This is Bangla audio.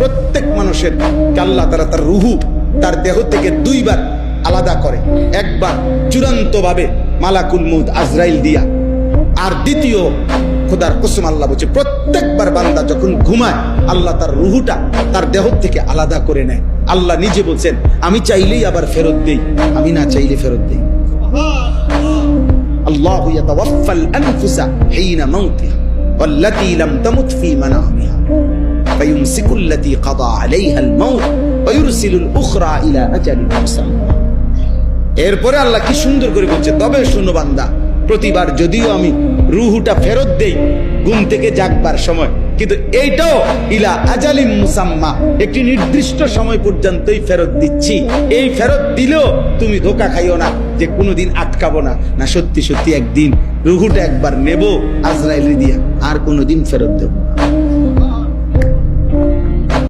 প্রত্যেক মানুষের আল্লাহ তাআলা তার রুহু তার দেহ থেকে দুইবার আলাদা করে, একবার চূড়ান্ত ভাবে মালাকুল মউত আজরাইল দিয়া, আর দ্বিতীয় খোদার কসম আল্লাহ বলছে প্রত্যেকবার বান্দা যখন ঘুমায় আল্লাহ তার রুহুটা তার দেহ থেকে আলাদা করে নেয়। আল্লাহ নিজে বলছেন আমি চাইলেই আবার ফেরত দেই, আমি না চাইলে ফেরত দেই। আল্লাহু ইয়াতাওয়াফাল আনফুসা হিনা মাউতিহা ওয়াল্লাতী লাম তামুত ফী মানামিহা ফায়ুমসিকুল্লাতী কাদা আলাইহাল মাউত ওয়া ইউরসিলুল উখরা ইলা আজালিন মুসাম্মা। এরপরে আল্লাহ কি সুন্দর করে বলছে, তবে শুনো বান্দা, প্রতিবার যদিও আমি রুহুটা ফেরত দেই ঘুম থেকে জাগবার সময়, কিন্তু এইটাও ইলা আজালিম মুসাম্মা, একটি নির্দিষ্ট সময় পর্যন্তই ফেরত দিচ্ছি। এই ফেরত দিলেও তুমি ধোঁকা খাইও না যে কোনোদিন আটকাবো না, না সত্যি সত্যি একদিন রুহুটা একবার নেব আজরাইল দিয়া, আর কোনোদিন ফেরত দেব না।